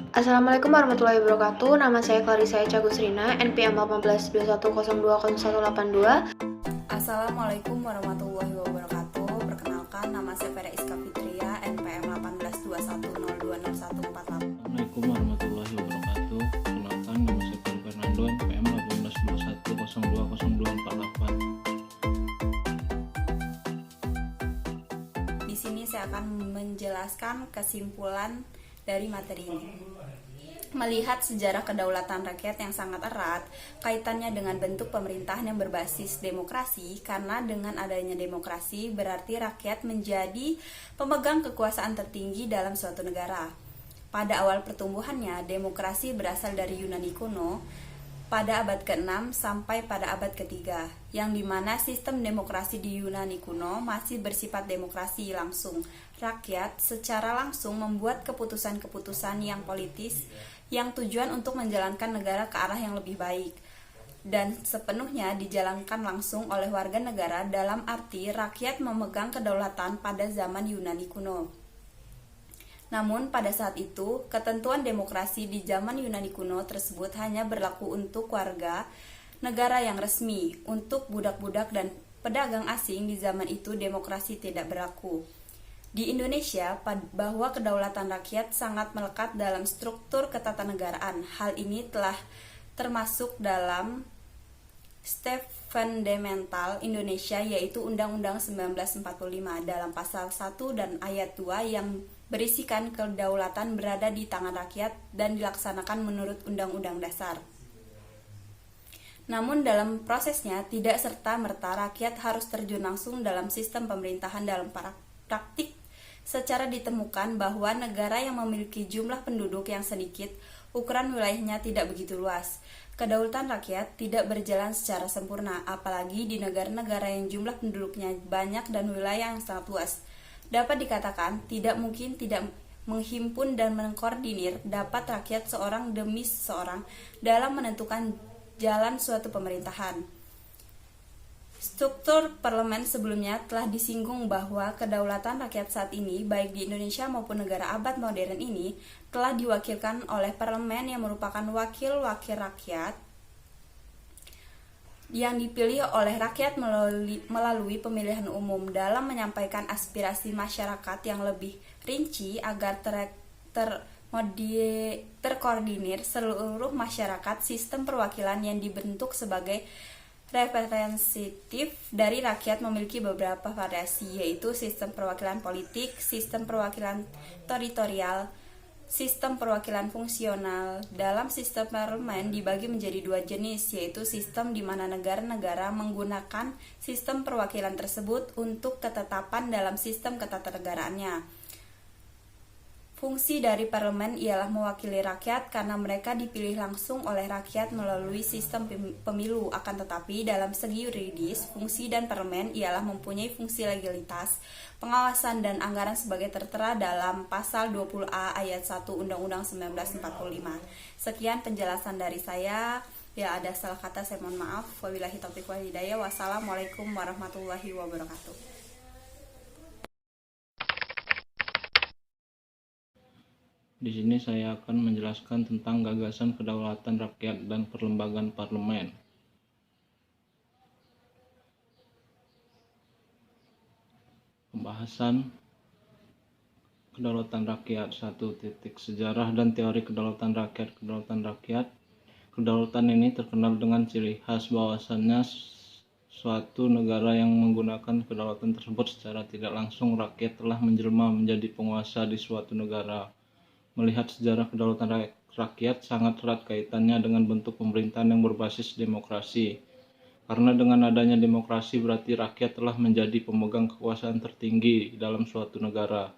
Assalamualaikum warahmatullahi wabarakatuh. Nama saya Clarissa Echa Gusrina, NPM 1821020182. Assalamualaikum warahmatullahi wabarakatuh. Perkenalkan, nama saya Vera Iska Fitria, NPM 1821026148. Assalamualaikum warahmatullahi wabarakatuh. Perkenalkan, nama saya Fero Fernando, NPM 1821020248. Di sini saya akan menjelaskan kesimpulan dari materi ini. Melihat sejarah kedaulatan rakyat yang sangat erat, kaitannya dengan bentuk pemerintahan yang berbasis demokrasi, karena dengan adanya demokrasi berarti rakyat menjadi pemegang kekuasaan tertinggi dalam suatu negara. Pada awal pertumbuhannya, demokrasi berasal dari Yunani kuno pada abad ke-6 sampai pada abad ke-3, yang dimana sistem demokrasi di Yunani kuno masih bersifat demokrasi langsung. Rakyat secara langsung membuat keputusan-keputusan yang politis yang tujuan untuk menjalankan negara ke arah yang lebih baik, dan sepenuhnya dijalankan langsung oleh warga negara, dalam arti rakyat memegang kedaulatan pada zaman Yunani kuno. Namun pada saat itu, ketentuan demokrasi di zaman Yunani kuno tersebut hanya berlaku untuk warga negara yang resmi. Untuk budak-budak dan pedagang asing di zaman itu demokrasi tidak berlaku. Di Indonesia, bahwa kedaulatan rakyat sangat melekat dalam struktur ketatanegaraan. Hal ini telah termasuk dalam step fundamental Indonesia, yaitu Undang-Undang 1945 dalam pasal 1 dan ayat 2 yang berisikan kedaulatan berada di tangan rakyat dan dilaksanakan menurut Undang-Undang Dasar. Namun dalam prosesnya tidak serta-merta rakyat harus terjun langsung dalam sistem pemerintahan. Dalam praktik secara ditemukan bahwa negara yang memiliki jumlah penduduk yang sedikit, ukuran wilayahnya tidak begitu luas. Kedaulatan rakyat tidak berjalan secara sempurna, apalagi di negara-negara yang jumlah penduduknya banyak dan wilayah yang sangat luas. Dapat dikatakan, tidak mungkin tidak menghimpun dan mengkoordinir dapat rakyat seorang demi seorang dalam menentukan jalan suatu pemerintahan. Struktur parlemen sebelumnya telah disinggung bahwa kedaulatan rakyat saat ini, baik di Indonesia maupun negara abad modern ini, telah diwakilkan oleh parlemen yang merupakan wakil-wakil rakyat yang dipilih oleh rakyat melalui pemilihan umum. Dalam menyampaikan aspirasi masyarakat yang lebih rinci agar terkoordinir seluruh masyarakat, sistem perwakilan yang dibentuk sebagai representatif dari rakyat memiliki beberapa variasi, yaitu sistem perwakilan politik, sistem perwakilan teritorial, sistem perwakilan fungsional. Dalam sistem parlemen dibagi menjadi dua jenis, yaitu sistem di mana negara-negara menggunakan sistem perwakilan tersebut untuk ketetapan dalam sistem ketatanegaraannya. Fungsi dari parlemen ialah mewakili rakyat karena mereka dipilih langsung oleh rakyat melalui sistem pemilu. Akan tetapi dalam segi yuridis, fungsi dan parlemen ialah mempunyai fungsi legalitas, pengawasan dan anggaran sebagai tertera dalam pasal 20A ayat 1 Undang-Undang 1945. Sekian penjelasan dari saya. Bila ada salah kata saya mohon maaf. Wabillahi taufiq wal hidayah. Wassalamualaikum warahmatullahi wabarakatuh. Di sini saya akan menjelaskan tentang gagasan kedaulatan rakyat dan perlembagaan parlemen. Pembahasan kedaulatan rakyat. 1. Sejarah dan teori kedaulatan rakyat. Kedaulatan ini terkenal dengan ciri khas bahwasannya suatu negara yang menggunakan kedaulatan tersebut secara tidak langsung, rakyat telah menjelma menjadi penguasa di suatu negara. Melihat sejarah kedaulatan rakyat sangat erat kaitannya dengan bentuk pemerintahan yang berbasis demokrasi. Karena dengan adanya demokrasi berarti rakyat telah menjadi pemegang kekuasaan tertinggi dalam suatu negara.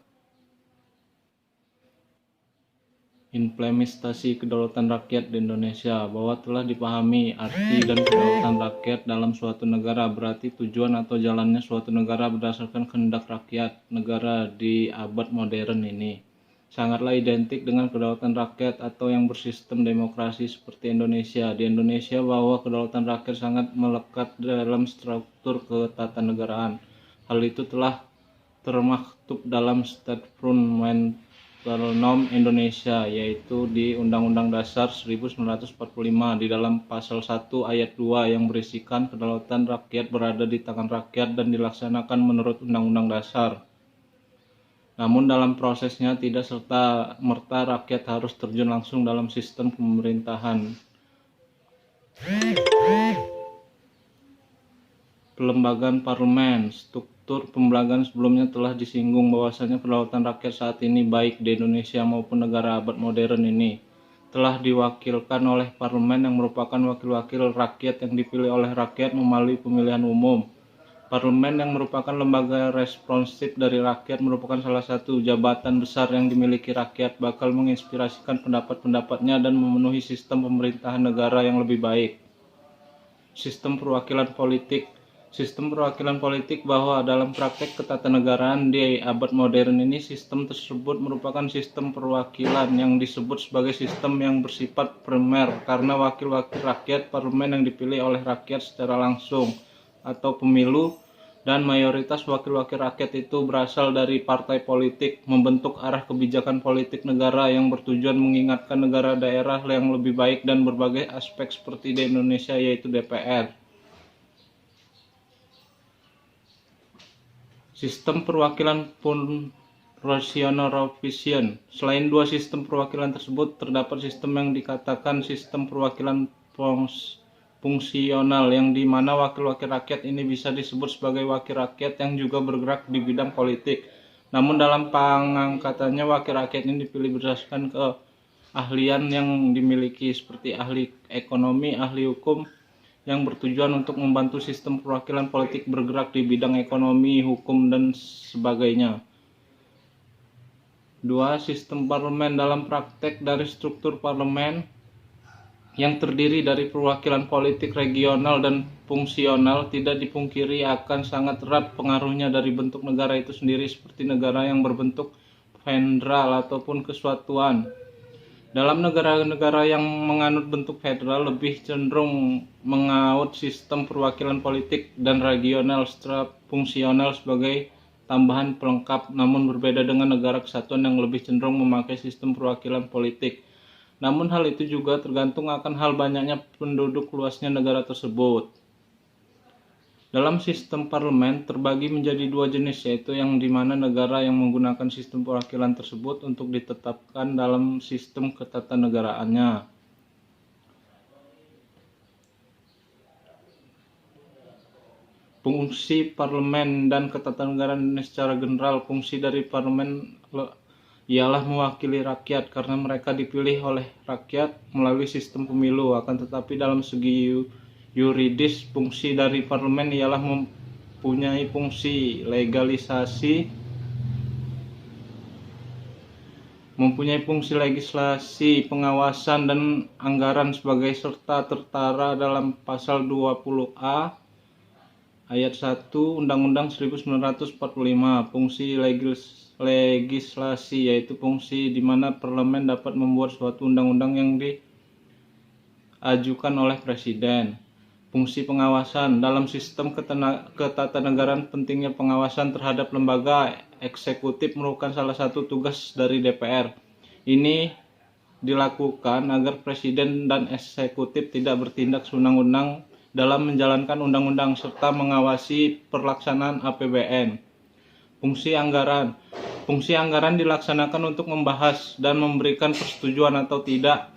Implementasi kedaulatan rakyat di Indonesia. Bahwa telah dipahami arti dan kedaulatan rakyat dalam suatu negara berarti tujuan atau jalannya suatu negara berdasarkan kehendak rakyat. Negara di abad modern ini sangatlah identik dengan kedaulatan rakyat atau yang bersistem demokrasi seperti Indonesia. Di Indonesia bahwa kedaulatan rakyat sangat melekat dalam struktur ketatanegaraan. Hal itu telah termaktub dalam Statement Ternom Indonesia, yaitu di Undang-Undang Dasar 1945 di dalam pasal 1 ayat 2 yang berisikan kedaulatan rakyat berada di tangan rakyat dan dilaksanakan menurut Undang-Undang Dasar. Namun dalam prosesnya tidak serta-merta rakyat harus terjun langsung dalam sistem pemerintahan. Pelembagaan parlemen, struktur pelembagaan sebelumnya telah disinggung bahwasanya kedaulatan rakyat saat ini baik di Indonesia maupun negara abad modern ini telah diwakilkan oleh parlemen yang merupakan wakil-wakil rakyat yang dipilih oleh rakyat melalui pemilihan umum. Parlemen yang merupakan lembaga responsif dari rakyat merupakan salah satu jabatan besar yang dimiliki rakyat, bakal menginspirasikan pendapat-pendapatnya dan memenuhi sistem pemerintahan negara yang lebih baik. Sistem perwakilan politik bahwa dalam praktek ketatanegaraan di abad modern ini sistem tersebut merupakan sistem perwakilan yang disebut sebagai sistem yang bersifat primer karena wakil-wakil rakyat parlemen yang dipilih oleh rakyat secara langsung atau pemilu dan mayoritas wakil-wakil rakyat itu berasal dari partai politik membentuk arah kebijakan politik negara yang bertujuan mengingatkan negara daerah yang lebih baik dan berbagai aspek seperti di Indonesia yaitu DPR. Sistem perwakilan proportional representation. Selain dua sistem perwakilan tersebut, terdapat sistem yang dikatakan sistem perwakilan fungsional yang di mana wakil-wakil rakyat ini bisa disebut sebagai wakil rakyat yang juga bergerak di bidang politik. Namun dalam pengangkatannya wakil rakyat ini dipilih berdasarkan keahlian yang dimiliki seperti ahli ekonomi, ahli hukum, yang bertujuan untuk membantu sistem perwakilan politik bergerak di bidang ekonomi, hukum, dan sebagainya. 2. Sistem parlemen. Dalam praktek dari struktur parlemen yang terdiri dari perwakilan politik regional dan fungsional tidak dipungkiri akan sangat erat pengaruhnya dari bentuk negara itu sendiri seperti negara yang berbentuk federal ataupun kesatuan. Dalam negara-negara yang menganut bentuk federal lebih cenderung mengaut sistem perwakilan politik dan regional secara fungsional sebagai tambahan pelengkap, namun berbeda dengan negara kesatuan yang lebih cenderung memakai sistem perwakilan politik. Namun hal itu juga tergantung akan hal banyaknya penduduk luasnya negara tersebut. Dalam sistem parlemen terbagi menjadi dua jenis, yaitu yang dimana negara yang menggunakan sistem perwakilan tersebut untuk ditetapkan dalam sistem ketatanegaraannya. Fungsi parlemen dan ketatanegaraan secara general. Fungsi dari parlemen ialah mewakili rakyat karena mereka dipilih oleh rakyat melalui sistem pemilu. Akan tetapi dalam segi yuridis, fungsi dari parlemen ialah mempunyai fungsi legislasi, pengawasan, dan anggaran sebagai serta tertera dalam pasal 20A ayat 1 Undang-Undang 1945. Fungsi legislasi yaitu fungsi di mana parlemen dapat membuat suatu undang-undang yang diajukan oleh presiden. Fungsi pengawasan. Dalam sistem ketatanegaraan, pentingnya pengawasan terhadap lembaga eksekutif merupakan salah satu tugas dari DPR. Ini dilakukan agar presiden dan eksekutif tidak bertindak sewenang-wenang dalam menjalankan undang-undang serta mengawasi pelaksanaan APBN. Fungsi anggaran. Fungsi anggaran dilaksanakan untuk membahas dan memberikan persetujuan atau tidak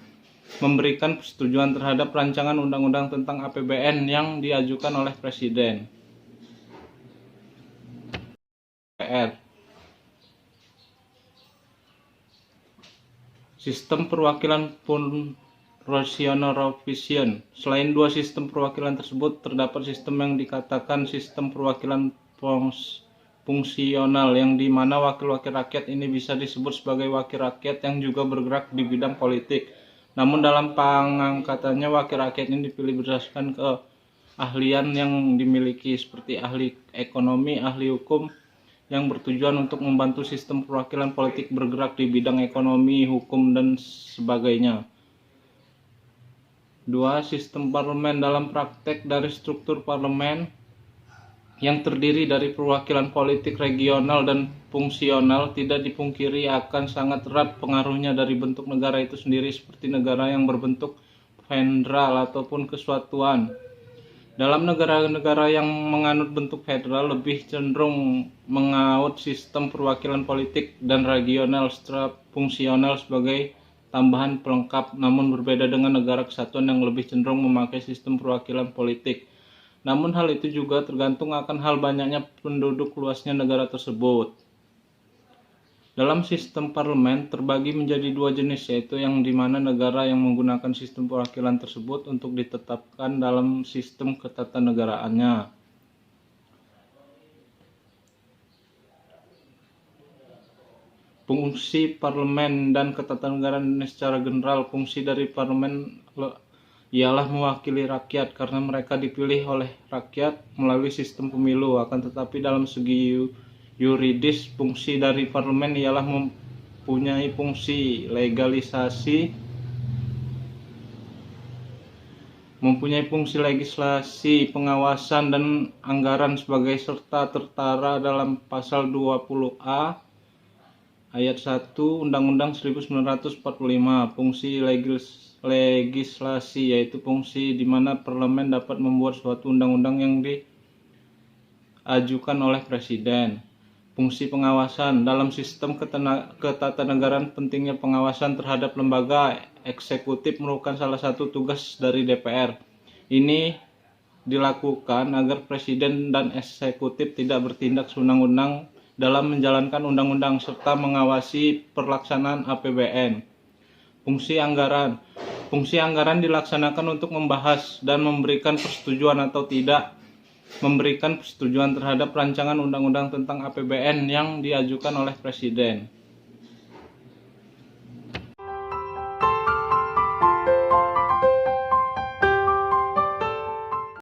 memberikan persetujuan terhadap rancangan undang-undang tentang APBN yang diajukan oleh Presiden. DPR. Sistem perwakilan proportional representation. Selain dua sistem perwakilan tersebut, terdapat sistem yang dikatakan sistem perwakilan fungsional yang di mana wakil-wakil rakyat ini bisa disebut sebagai wakil rakyat yang juga bergerak di bidang politik. Namun dalam pengangkatannya wakil rakyat ini dipilih berdasarkan keahlian yang dimiliki seperti ahli ekonomi, ahli hukum, yang bertujuan untuk membantu sistem perwakilan politik bergerak di bidang ekonomi, hukum, dan sebagainya. 2. Sistem parlemen. Dalam praktek dari struktur parlemen yang terdiri dari perwakilan politik regional dan fungsional, tidak dipungkiri akan sangat erat pengaruhnya dari bentuk negara itu sendiri, seperti negara yang berbentuk federal ataupun kesatuan. Dalam negara-negara yang menganut bentuk federal lebih cenderung mengaut sistem perwakilan politik dan regional secara fungsional sebagai tambahan pelengkap, namun berbeda dengan negara kesatuan yang lebih cenderung memakai sistem perwakilan politik. Namun hal itu juga tergantung akan hal banyaknya penduduk luasnya negara tersebut. Dalam sistem parlemen terbagi menjadi dua jenis, yaitu yang dimana negara yang menggunakan sistem perwakilan tersebut untuk ditetapkan dalam sistem ketatanegaraannya. Fungsi parlemen dan ketatanegaraan secara general. Fungsi dari parlemen ialah mewakili rakyat karena mereka dipilih oleh rakyat melalui sistem pemilu. Akan tetapi dalam segi yuridis, fungsi dari parlemen ialah mempunyai fungsi legislasi, pengawasan dan anggaran sebagai serta tertera dalam pasal 20A ayat 1 Undang-Undang 1945. Fungsi legislasi yaitu fungsi di mana parlemen dapat membuat suatu undang-undang yang diajukan oleh presiden. Fungsi pengawasan dalam sistem ketatanegaraan, pentingnya pengawasan terhadap lembaga eksekutif merupakan salah satu tugas dari DPR. Ini dilakukan agar presiden dan eksekutif tidak bertindak sewenang-wenang dalam menjalankan undang-undang serta mengawasi perlaksanaan APBN. Fungsi anggaran. Fungsi anggaran dilaksanakan untuk membahas dan memberikan persetujuan atau tidak memberikan persetujuan terhadap rancangan undang-undang tentang APBN yang diajukan oleh presiden.